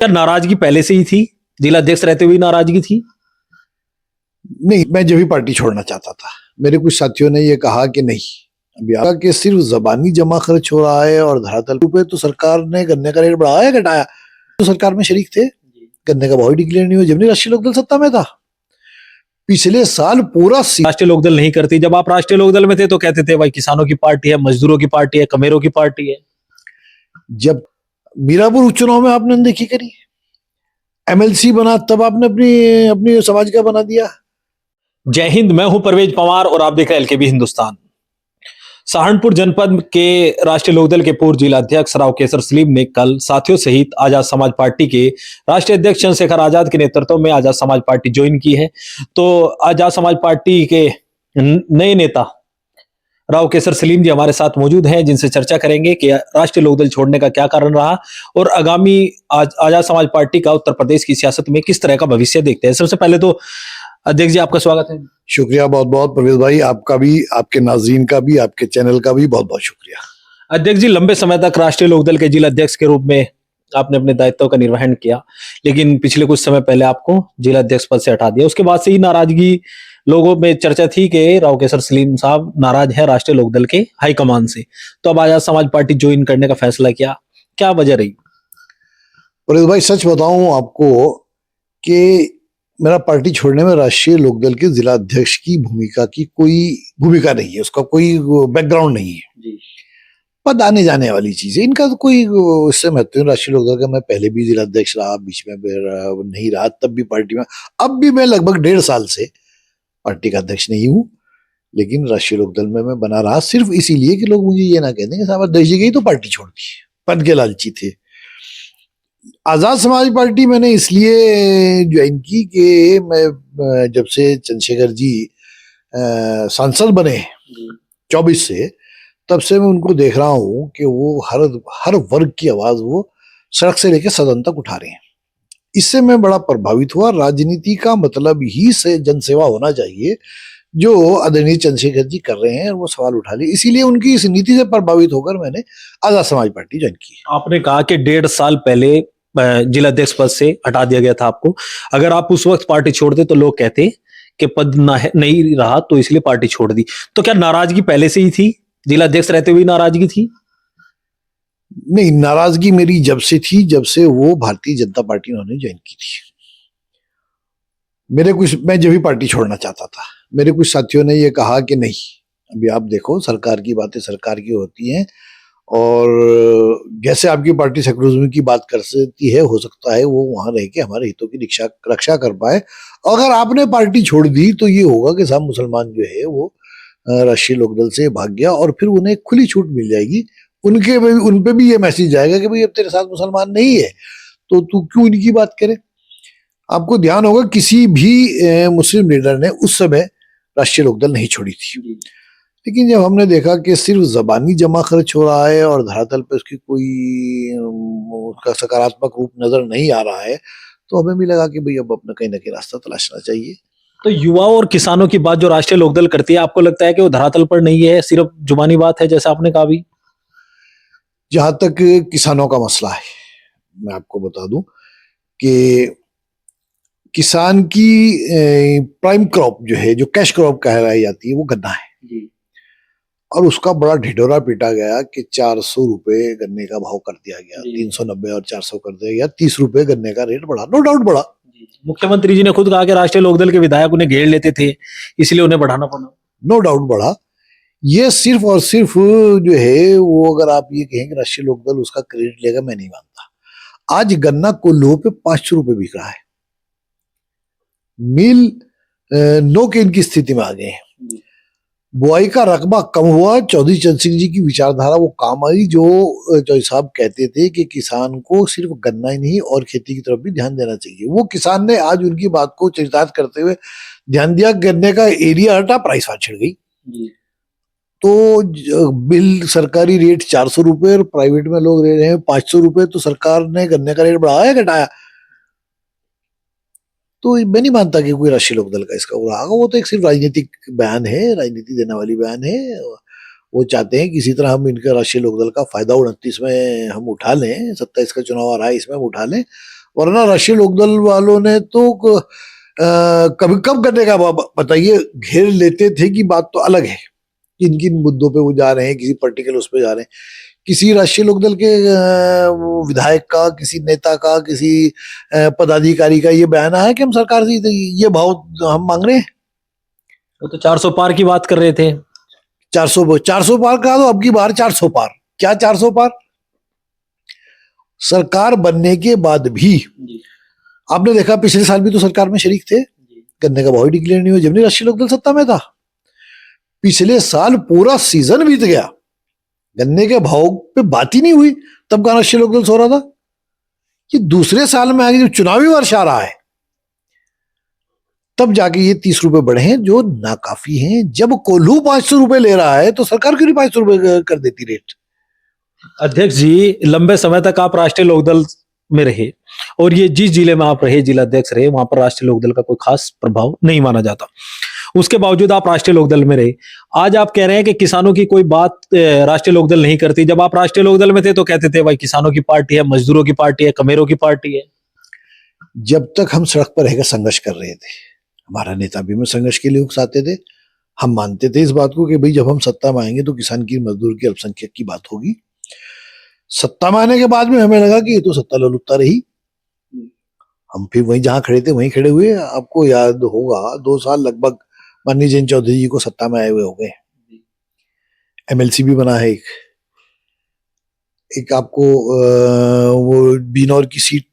क्या नाराजगी पहले से ही थी? जिला अध्यक्ष रहते हुए नाराजगी थी? नहीं, मैं जब भी पार्टी छोड़ना चाहता था, मेरे कुछ साथियों ने ये कहा कि नहीं, अभी आपका कि सिर्फ जबानी जमा खर्च हो रहा है और धरातल पे तो सरकार ने गन्ने का रेट बढ़ाया घटाया। तो सरकार में शरीक थे, गन्ने का भाव डिक्लेयर नहीं हुआ जब नहीं राष्ट्रीय लोकदल सत्ता में था। पिछले साल पूरा राष्ट्रीय लोकदल नहीं करती। जब आप राष्ट्रीय लोकदल में थे तो कहते थे भाई किसानों की पार्टी है, मजदूरों की पार्टी है, कमेरों की पार्टी है। जब मीरापुर उपचुनाव में आपने अनदेखी करी, एमएलसी बना तब आपने अपनी अपनी समाज का बना दिया। जय हिंद, मैं हूं परवेज पवार और आप देख रहे हैं एलकेबी हिंदुस्तान। सहारनपुर जनपद के राष्ट्रीय लोकदल के पूर्व जिला अध्यक्ष राव केसर सलीम ने कल साथियों सहित आजाद समाज पार्टी के राष्ट्रीय अध्यक्ष चंद्रशेखर आजाद के नेतृत्व में आजाद समाज पार्टी ज्वाइन की है। तो आजाद समाज पार्टी के नए नेता राव केसर सलीम जी हमारे साथ मौजूद हैं, जिनसे चर्चा करेंगे कि राष्ट्रीय लोकदल छोड़ने का क्या कारण रहा और आगामी आजाद समाज पार्टी का उत्तर प्रदेश की सियासत में किस तरह का भविष्य देखते हैं। सबसे पहले तो अध्यक्ष जी आपका स्वागत है। शुक्रिया बहुत बहुत परवेज भाई, आपका भी, आपके नाजरीन का भी, आपके चैनल का भी बहुत बहुत शुक्रिया। अध्यक्ष जी, लंबे समय तक राष्ट्रीय लोकदल के जिला अध्यक्ष के रूप में आपने अपने दायित्व का निर्वहन किया, लेकिन पिछले कुछ समय पहले आपको जिला अध्यक्ष पद से हटा दिया। उसके बाद से ही नाराजगी लोगों में चर्चा थी कि राव केसर सलीम साहब नाराज है राष्ट्रीय लोकदल के हाईकमान से, तो अब आजाद समाज पार्टी ज्वाइन करने का फैसला किया, क्या वजह रही? परवेज भाई, सच बताऊं आपको कि मेरा पार्टी छोड़ने में राष्ट्रीय लोकदल के जिला अध्यक्ष की भूमिका की कोई भूमिका नहीं है, उसका कोई बैकग्राउंड नहीं है जी। पद आने जाने वाली चीज है, इनका तो कोई इससे महत्व नहीं। राष्ट्रीय लोकदल का मैं पहले भी जिला अध्यक्ष रहा, बीच में नहीं रहा, तब भी पार्टी में, अब भी मैं लगभग 1.5 साल से पार्टी का अध्यक्ष नहीं हूँ, लेकिन राष्ट्रीय लोकदल में मैं बना रहा सिर्फ इसीलिए कि लोग मुझे ये ना कहते कि साहब अध्यक्ष जी गई तो पार्टी छोड़ दी, पद के लालची थे। आजाद समाज पार्टी मैंने इसलिए ज्वाइन की कि मैं जब से चंद्रशेखर जी सांसद बने 24 से, तब से मैं उनको देख रहा हूं कि वो हर वर्ग की आवाज वो सड़क से लेकर सदन तक उठा रहे हैं। इससे मैं बड़ा प्रभावित हुआ। राजनीति का मतलब ही से जनसेवा होना चाहिए, जो आदरणीय चंद्रशेखर जी कर रहे हैं, वो सवाल उठा लिए। इसीलिए उनकी इस नीति से प्रभावित होकर मैंने आजाद समाज पार्टी ज्वाइन की। आपने कहा कि 1.5 साल पहले जिला अध्यक्ष पद से हटा दिया गया था आपको। अगर आप उस वक्त पार्टी छोड़ते तो लोग कहते कि पद नहीं रहा तो इसलिए पार्टी छोड़ दी। तो क्या नाराजगी पहले से ही थी? जिला अध्यक्ष रहते हुए नाराजगी थी? नहीं, नाराजगी मेरी जब से थी, जब से वो भारतीय जनता पार्टी उन्होंने ज्वाइन की थी। मैं जब भी पार्टी छोड़ना चाहता था, मेरे कुछ साथियों ने ये कहा कि नहीं, अभी आप देखो, सरकार की बातें सरकार की होती हैं, और जैसे आपकी पार्टी सेकुलरिज्म की बात कर सकती है, हो सकता है वो वहां रह के हमारे हितों की रक्षा कर पाए। अगर आपने पार्टी छोड़ दी तो ये होगा कि साहब मुसलमान जो है वो राष्ट्रीय लोकदल से भाग गया, और फिर उन्हें खुली छूट मिल जाएगी। उन पे भी ये मैसेज जाएगा कि भाई अब तेरे साथ मुसलमान नहीं है तो तू क्यों इनकी बात करे। आपको ध्यान होगा किसी भी मुस्लिम लीडर ने उस समय राष्ट्रीय लोकदल नहीं छोड़ी थी, लेकिन जब हमने देखा कि सिर्फ जबानी जमा खर्च हो रहा है और धरातल पे उसकी कोई उसका सकारात्मक रूप नजर नहीं आ रहा है, तो हमें भी लगा कि भाई अब अपना कहीं ना कहीं रास्ता तलाशना चाहिए। तो युवाओं और किसानों की बात जो राष्ट्रीय लोकदल करती है, आपको लगता है कि वो धरातल पर नहीं है, सिर्फ जुबानी बात है, जैसा आपने कहा भी? जहां तक किसानों का मसला है, मैं आपको बता दूं कि किसान की प्राइम क्रॉप जो है, जो कैश क्रॉप कहलाई जाती है, वो गन्ना है जी। और उसका बड़ा ढिढोरा पीटा गया कि 400 रुपए गन्ने का भाव कर दिया गया, 390 और 400 कर दिया गया, 30 रुपए गन्ने का रेट बढ़ा, नो डाउट बढ़ा। मुख्यमंत्री जी ने खुद कहा कि राष्ट्रीय लोकदल के विधायक उन्हें घेर लेते थे, इसलिए उन्हें बढ़ाना पड़ा। नो डाउट बढ़ा। ये सिर्फ और सिर्फ जो है वो, अगर आप ये कहें कि राष्ट्रीय लोकदल उसका क्रेडिट लेगा, मैं नहीं मानता। आज गन्ना कोल्हुओं पे 500 रुपए बिक रहा है, मिल नो के इनकी स्थिति में आ गए हैं। बुआई का रकबा कम हुआ, चौधरी चरण सिंह जी की विचारधारा वो काम आई, जो चौधरी साहब कहते थे कि किसान को सिर्फ गन्ना ही नहीं और खेती की तरफ भी ध्यान देना चाहिए। वो किसान ने आज उनकी बात को चरितार्थ करते हुए ध्यान दिया, गन्ने का एरिया हटा, प्राइस वहां छिड़ गई। तो बिल सरकारी रेट 400 रुपए और प्राइवेट में लोग ले रहे हैं 500 रुपए, तो सरकार ने गन्ने का रेट बढ़ाया घटाया? तो मैं नहीं मानता कि कोई राष्ट्रीय लोकदल का इसका बुरा होगा। वो तो एक सिर्फ राजनीतिक बयान है, राजनीति देने वाली बयान है। वो चाहते हैं किसी तरह हम इनका राष्ट्रीय लोकदल का फायदा 29 में हम उठा लें, 27 का चुनाव आ रहा है, इसमें हम उठा लें वरना राष्ट्रीय लोकदल वालों ने तो कभी कब करने का बताइए, घेर लेते थे कि बात तो अलग है, किन किन मुद्दों पे वो जा रहे हैं, किसी पर्टिकुलर उस पे जा रहे हैं। किसी राष्ट्रीय लोकदल के वो विधायक का, किसी नेता का, किसी पदाधिकारी का ये बयान है कि हम सरकार से ये भाव हम मांग रहे हैं। वो तो 400 पार की बात कर रहे थे। 400 पार कहा तो अब की बार 400 पार, क्या 400 पार? सरकार बनने के बाद भी आपने देखा, पिछले साल भी तो सरकार में शरीक थे, गन्ने का भाव ही डिक्लेयर नहीं हुआ जब नहीं राष्ट्रीय लोकदल सत्ता में था। पिछले साल पूरा सीजन बीत गया, गन्ने के भाव पे बात ही नहीं हुई, तब का राष्ट्रीय लोकदल सो रहा था। कि दूसरे साल में आगे जब चुनावी वर्ष आ रहा है तब जाके ये 30 रुपए बढ़े हैं, जो नाकाफी हैं। जब कोल्हू 500 रुपए ले रहा है तो सरकार क्यों नहीं 500 रुपए कर देती रेट? अध्यक्ष जी, लंबे समय तक आप राष्ट्रीय लोकदल में रहे और ये जिस जिले में आप रहे, जिला अध्यक्ष रहे, वहां पर राष्ट्रीय लोकदल का कोई खास प्रभाव नहीं माना जाता। उसके बावजूद आप राष्ट्रीय लोकदल में रहे। आज आप कह रहे हैं कि किसानों की कोई बात राष्ट्रीय लोकदल नहीं करती। जब आप राष्ट्रीय लोकदल में थे तो कहते थे भाई किसानों की पार्टी है, मजदूरों की पार्टी है, कमेरों की पार्टी है। जब तक हम सड़क पर रहकर संघर्ष कर रहे थे, हमारा नेता भी हमें संघर्ष के लिए उकसाते थे। हम मानते थे इस बात को कि भाई जब हम सत्ता में आएंगे तो किसान की, मजदूर की, अल्पसंख्यक की बात होगी। सत्ता में आने के बाद में हमें लगा कि ये तो सत्ता ललुटता रही। हम फिर वहीं जहां खड़े थे वहीं खड़े हुए। आपको याद होगा 2 साल लगभग माननीय जयंत चौधरी जी को सत्ता में आए हुए हो गए। एमएलसी भी बना है एक आपको वो बिजनौर की सीट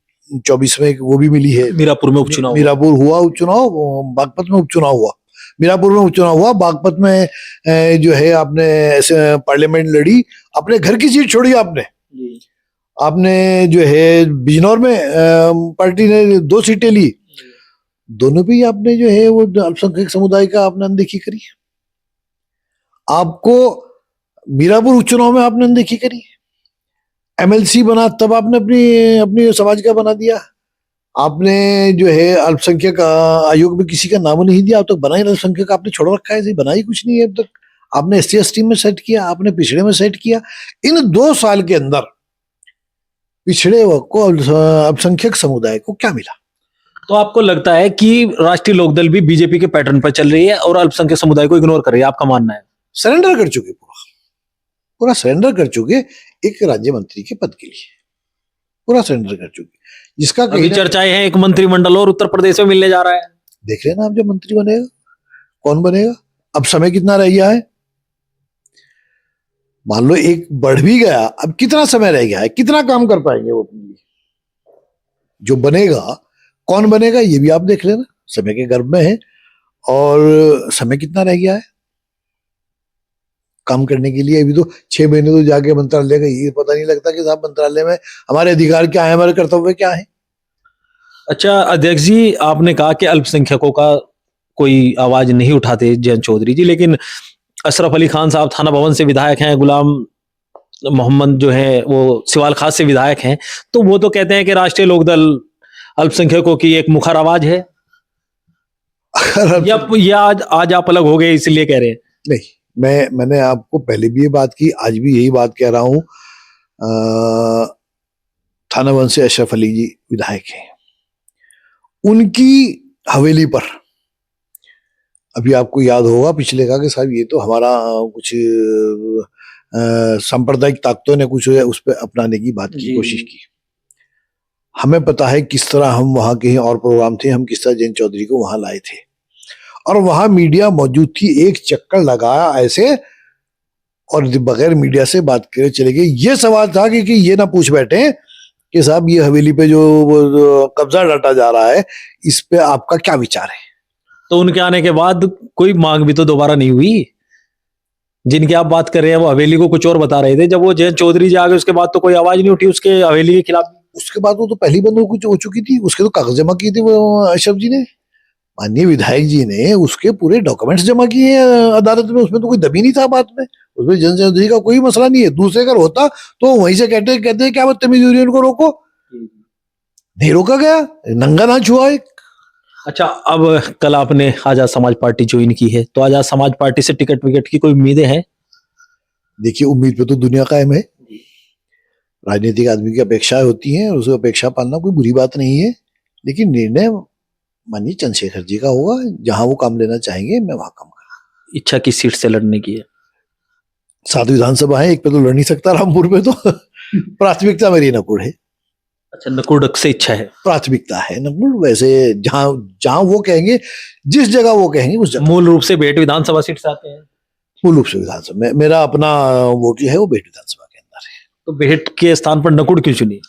24 में वो भी मिली है। मीरापुर में उपचुनाव, मीरापुर हुआ उपचुनाव, बागपत में उपचुनाव हुआ, मीरापुर में उपचुनाव हुआ, बागपत में जो है आपने पार्लियामेंट लड़ी, अपने घर की सीट छोड़ी आपने जो है बिजनौर में पार्टी ने 2 सीटें ली। दोनों भी आपने जो है वो अल्पसंख्यक समुदाय का आपने अनदेखी करी। आपको मीरापुर उपचुनाव में आपने अनदेखी करी। एमएलसी बना तब आपने अपनी समाज का बना दिया। आपने जो है अल्पसंख्यक आयोग में किसी का नाम नहीं दिया। अब तक बना ही अल्पसंख्यक आपने छोड़ रखा है, बना ही कुछ नहीं है अब तक। आपने SC ST में सेट किया, आपने पिछड़े में सेट किया। इन 2 साल के अंदर पिछड़े को, अल्पसंख्यक समुदाय को क्या मिला? तो आपको लगता है कि राष्ट्रीय लोकदल भी बीजेपी के पैटर्न पर चल रही है और अल्पसंख्यक समुदाय को इग्नोर कर रही है, आपका मानना है? सरेंडर कर चुके, पूरा सरेंडर कर चुके एक राज्य मंत्री के पद के लिए, पूरा सरेंडर कर चुके। जिसका अभी चर्चाएं हैं एक मंत्रिमंडल और उत्तर प्रदेश में मिलने जा रहा है। देख लेना आप, जब मंत्री बनेगा कौन बनेगा। अब समय कितना रह गया है? मान लो एक बढ़ भी गया, अब कितना समय रह गया है, कितना काम कर पाएंगे वो अपने लिए? जो बनेगा कौन बनेगा ये भी आप देख लेना, समय के गर्भ में है। और समय कितना रह गया है काम करने के लिए? अभी तो 6 महीने तो जाके मंत्रालय का ये पता नहीं लगता कि साहब मंत्रालय में हमारे अधिकार क्या है, हमारे कर्तव्य क्या है। अच्छा अध्यक्ष जी, आपने कहा कि अल्पसंख्यकों का कोई आवाज नहीं उठाते जयंत चौधरी जी, लेकिन अशरफ अली खान साहब थाना भवन से विधायक हैं, गुलाम मोहम्मद जो है वो सिवाल खास से विधायक हैं, तो वो तो कहते हैं कि राष्ट्रीय लोकदल अल्पसंख्यकों की एक मुखर आवाज है। या आज आप अलग हो गए इसलिए कह रहे हैं? नहीं, मैंने आपको पहले भी ये बात की, आज भी यही बात कह रहा हूं। थाना वन से अशरफ अली जी विधायक हैं, उनकी हवेली पर अभी आपको याद होगा पिछले का कि साहब ये तो हमारा कुछ सांप्रदायिक ताकतों ने कुछ उस पर अपनाने की बात की, कोशिश की। हमें पता है किस तरह हम वहां के और प्रोग्राम थे, हम किस तरह जयंत चौधरी को वहां लाए थे और वहां मीडिया मौजूद थी। एक चक्कर लगाया ऐसे और बगैर मीडिया से बात करे चले गए। ये सवाल था कि ये ना पूछ बैठे कि साहब ये हवेली पे जो कब्जा डाटा जा रहा है इस पे आपका क्या विचार है। तो उनके आने के बाद कोई मांग भी तो दोबारा नहीं हुई। जिनकी आप बात कर रहे हैं वो हवेली को कुछ और बता रहे थे। जब वो जयंत चौधरी जी आ गए उसके बाद तो कोई आवाज नहीं उठी उसके हवेली के खिलाफ। उसके बाद वो तो पहली बंद हो चुकी थी, उसके तो कागज जमा किए थे वो अशरफ जी ने, माननीय विधायक जी ने उसके पूरे डॉक्यूमेंट्स जमा किए हैं अदालत में। उसमें तो कोई दबी नहीं था बात में, उसमें जयंत चौधरी का कोई मसला नहीं है। दूसरे अगर होता तो वहीं से कहते क्या बदतमीजी हो रही है, उनको रोको। नहीं रोका गया, नंगा नाच हुआ एक। अच्छा, अब कल आपने आजाद समाज पार्टी ज्वाइन की है, तो आजाद समाज पार्टी से टिकट विकेट की कोई उम्मीदें हैं? देखिए, उम्मीद पे तो दुनिया कायम है। राजनीतिक आदमी की अपेक्षाएं होती हैं और उसे अपेक्षा पालना कोई बुरी बात नहीं है, लेकिन निर्णय माननीय चंद्रशेखर जी का होगा। जहां वो काम लेना चाहेंगे मैं वहां काम करूंगा। इच्छा किस सीट से लड़ने की है? 7 विधानसभा है, एक पे तो लड़ नहीं सकता रामपुर पे तो प्राथमिकता मेरी नकुड़ है। अच्छा, नकुड़ से इच्छा है। प्राथमिकता है नकुड़। वैसे जहां जहां वो कहेंगे, जिस जगह वो कहेंगे उस जगह। मूल रूप से बेट विधानसभा सीट से आते हैं, मूल रूप से विधानसभा मेरा अपना वोट जो है वो बेट विधानसभा के अंदर है। तो बेट के स्थान पर नकुड़ क्यों चुनी?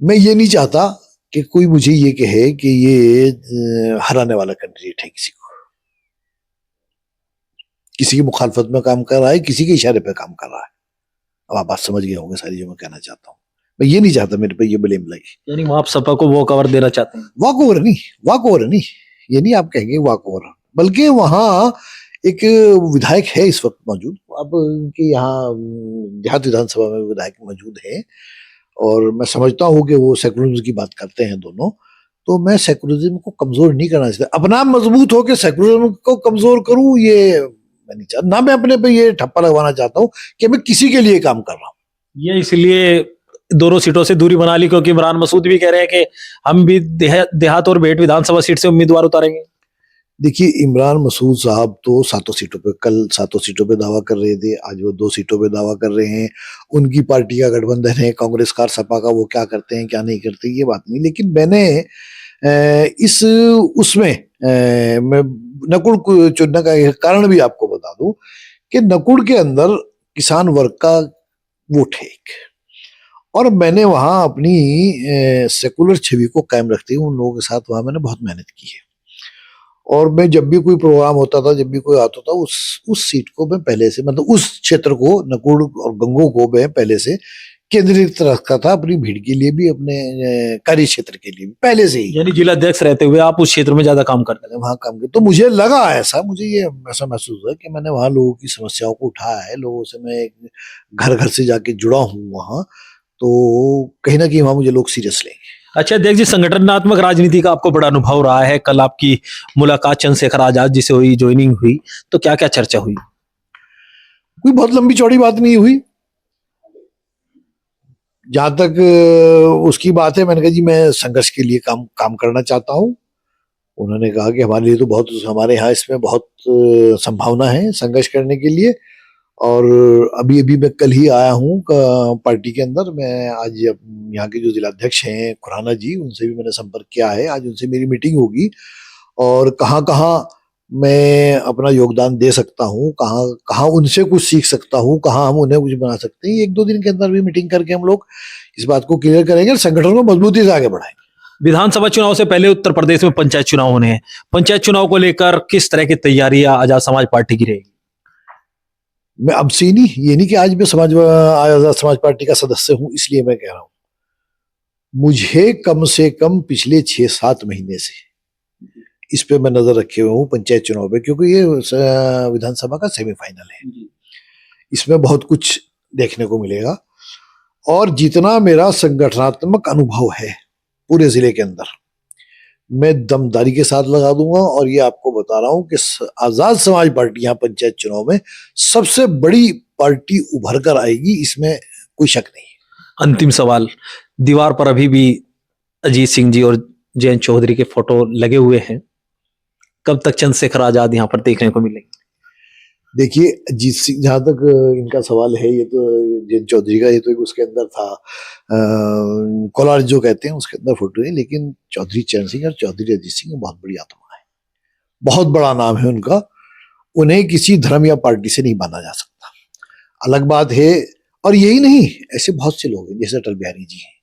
मैं ये नहीं चाहता कि कोई मुझे ये कहे कि ये हराने वाला कैंडिडेट है किसी को, किसी की मुखालफत में काम कर रहा है, किसी के इशारे पे काम कर रहा है। अब आप बात समझ गए होंगे सारी जो मैं कहना चाहता हूँ। मैं ये नहीं चाहता मेरे पे ये ब्लेम लगे। यानी आप सपा को वो कवर देना चाहते हैं? वॉक ओवर नहीं, ये नहीं आप कहेंगे वॉक ओवर, बल्कि वहां एक विधायक है इस वक्त मौजूद। अब उनके यहाँ देहात विधानसभा में विधायक मौजूद है और मैं समझता हूँ कि वो सेकुलरिज्म की बात करते हैं दोनों। तो मैं सेकुलरिज्म को कमजोर नहीं करना चाहता, अपना मजबूत होकर सेकुलरिज्म को कमजोर करूं, ये मैं नहीं चाहता। ना मैं अपने पे ये ठप्पा लगवाना चाहता हूँ कि मैं किसी के लिए काम कर रहा हूँ। ये इसलिए दोनों सीटों से दूरी बना ली क्योंकि इमरान मसूद भी कह रहे हैं कि हम भी देहात और बेट विधानसभा सीट से उम्मीदवार उतारेंगे। देखिए, इमरान मसूद साहब तो कल 7 सीटों पे दावा कर रहे थे, आज वो 2 सीटों पे दावा कर रहे हैं। उनकी पार्टी का गठबंधन है कांग्रेस का सपा का, वो क्या करते हैं क्या नहीं करते ये बात नहीं। लेकिन मैंने इस उसमें मैं नकुड़ को चुनने का एक कारण भी आपको बता दूं कि नकुड़ के अंदर किसान वर्ग का वोट है एक, और मैंने वहां अपनी सेकुलर छवि को कायम रखते हुए उन लोगों के साथ वहां मैंने बहुत मेहनत की है। और मैं जब भी कोई प्रोग्राम होता था, जब भी कोई आता था, उस सीट को मैं पहले से, मतलब उस क्षेत्र को, नकुड़ और गंगो को मैं पहले से केंद्रित रखा था, अपनी भीड़ के लिए भी, अपने कार्य क्षेत्र के लिए भी पहले से ही। यानी जिला अध्यक्ष रहते हुए आप उस क्षेत्र में ज्यादा काम करते वहां काम किया तो मुझे लगा ऐसा, मुझे ये ऐसा महसूस हुआ कि मैंने वहां लोगों की समस्याओं को उठाया है, लोगों से मैं घर घर से जाके जुड़ा हूँ वहां, तो कहीं ना कहीं वहां मुझे लोग सीरियस लेंगे। अच्छा अध्यक्ष जी, संगठनात्मक राजनीति का आपको बड़ा अनुभव रहा है। कल आपकी मुलाकात चंद्रशेखर आजाद जी से हुई, ज्वाइनिंग हुई, तो क्या क्या चर्चा हुई? कोई बहुत लंबी चौड़ी बात नहीं हुई। जहां तक उसकी बात है, मैंने कहा जी मैं संघर्ष के लिए काम करना चाहता हूँ। उन्होंने कहा कि हमारे लिए तो बहुत, हमारे यहाँ इसमें बहुत संभावना है संघर्ष करने के लिए। और अभी अभी मैं कल ही आया हूँ पार्टी के अंदर। मैं आज यहाँ के जो जिलाध्यक्ष हैं खुराना जी, उनसे भी मैंने संपर्क किया है। आज उनसे मेरी मीटिंग होगी और कहाँ कहाँ मैं अपना योगदान दे सकता हूँ, कहाँ कहाँ उनसे कुछ सीख सकता हूँ, कहाँ हम उन्हें कुछ बना सकते हैं। 1-2 दिन के अंदर भी मीटिंग करके हम लोग इस बात को क्लियर करेंगे और संगठन को मजबूती से आगे बढ़ाएंगे। विधानसभा चुनाव से पहले उत्तर प्रदेश में पंचायत चुनाव होने हैं। पंचायत चुनाव को लेकर किस तरह की तैयारियां आजाद समाज पार्टी की रहेगी? मैं अब से नहीं, ये नहीं कि आज मैं आजाद समाज पार्टी का सदस्य हूं इसलिए मैं कह रहा हूं, मुझे कम से कम पिछले 6-7 महीने से इस पे मैं नजर रखे हुए हूँ पंचायत चुनाव पे, क्योंकि ये विधानसभा का सेमीफाइनल है। इसमें बहुत कुछ देखने को मिलेगा और जितना मेरा संगठनात्मक अनुभव है पूरे जिले के अंदर, मैं दमदारी के साथ लगा दूंगा। और ये आपको बता रहा हूं कि आजाद समाज पार्टी यहाँ पंचायत चुनाव में सबसे बड़ी पार्टी उभर कर आएगी, इसमें कोई शक नहीं। अंतिम सवाल, दीवार पर अभी भी अजीत सिंह जी और जयंत चौधरी के फोटो लगे हुए हैं, कब तक चंद्रशेखर आजाद यहाँ पर देखने को मिलेंगे? देखिए, अजीत सिंह, जहां तक इनका सवाल है, ये तो जयंत चौधरी का, ये तो एक उसके अंदर था कोलार जो कहते हैं, उसके अंदर फोटो है। लेकिन चौधरी चरण सिंह और चौधरी अजीत सिंह बहुत बड़ी आत्मा है, बहुत बड़ा नाम है उनका। उन्हें किसी धर्म या पार्टी से नहीं बांधा जा सकता। अलग बात है, और यही नहीं, ऐसे बहुत से लोग हैं, जैसे अटल बिहारी जी हैं,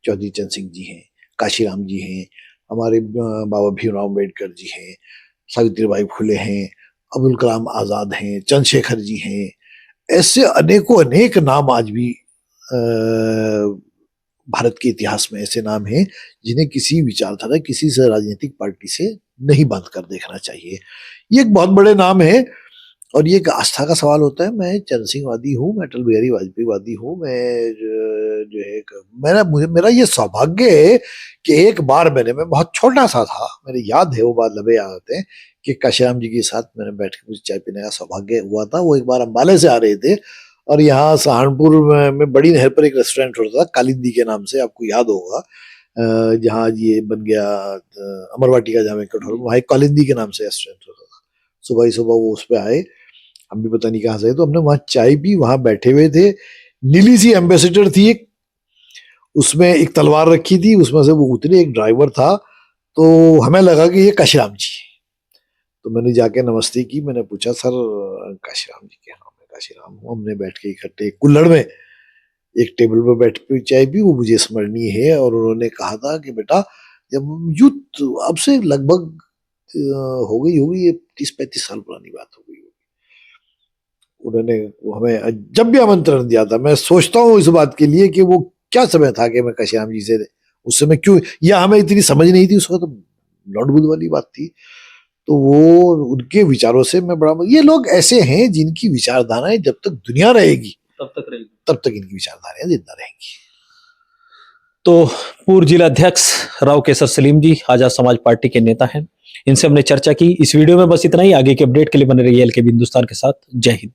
चौधरी चरण सिंह जी हैं, काशीराम जी हैं, हमारे बाबा भीमराव अम्बेडकर जी हैं, सावित्रीबाई फुले हैं, अब्दुल कलाम आजाद हैं, चंद्रशेखर जी हैं। ऐसे अनेकों अनेक नाम आज भी भारत के इतिहास में ऐसे नाम हैं जिन्हें किसी विचारधारा, किसी से राजनीतिक पार्टी से नहीं बांध कर देखना चाहिए। ये एक बहुत बड़े नाम है और ये एक आस्था का सवाल होता है। मैं चरण सिंह वादी हूँ, मैं अटल बिहारी वाजपेयी वादी हूँ। मैं जो है मेरा ये सौभाग्य है कि एक बार मैं बहुत छोटा सा था, मेरे याद है वो बात, लबे याद आते हैं कि काशीराम जी के साथ मैंने बैठ के मुझे चाय पीने का सौभाग्य हुआ था। वो एक बार अम्बाले से आ रहे थे और यहाँ सहारनपुर में बड़ी नहर पर एक रेस्टोरेंट होता था कालिंदी के नाम से, आपको याद होगा, जहाँ ये बन गया अमरवाटी का जामे कठोर, वहाँ एक कालिंदी के नाम से रेस्टोरेंट होता था। सुबह ही सुबह वो उस पे आए, हम भी पता नहीं कहाँ से, तो हमने वहाँ चाय पी, वहाँ बैठे हुए थे, नीली सी एम्बेसडर थी एक, उसमें एक तलवार रखी थी, उसमें से वो उतरे, एक ड्राइवर था, तो हमें लगा कि ये काशीराम जी है। तो मैंने जाके नमस्ते की, मैंने पूछा सर काशीराम जी के? हाँ मैं काशीराम हूँ। हमने बैठ के इकट्ठे कुल्हड़ में एक टेबल पर बैठ के चाय पी, वो मुझे स्मरणीय है। और उन्होंने कहा था कि बेटा जब यूथ, अब से लगभग हो गई होगी ये 30-35 साल पुरानी बात हो गई होगी, उन्होंने हमें जब भी आमंत्रण दिया था, मैं सोचता हूँ इस बात के लिए कि वो क्या समय था कि मैं काशीराम जी से उस समय क्यों, या हमें इतनी समझ नहीं थी उस वक्त, तो लॉर्ड बुद्ध वाली बात थी। तो वो उनके विचारों से मैं बड़ा, ये लोग ऐसे हैं जिनकी विचारधाराएं जब तक दुनिया रहेगी तब तक इनकी विचारधाराएं जिंदा रहेंगी। तो पूर्व जिला अध्यक्ष राव केसर सलीम जी आजाद समाज पार्टी के नेता हैं, इनसे हमने चर्चा की। इस वीडियो में बस इतना ही। आगे के अपडेट के लिए बने रहिए एलकेबी हिंदुस्तान के साथ। जय हिंद।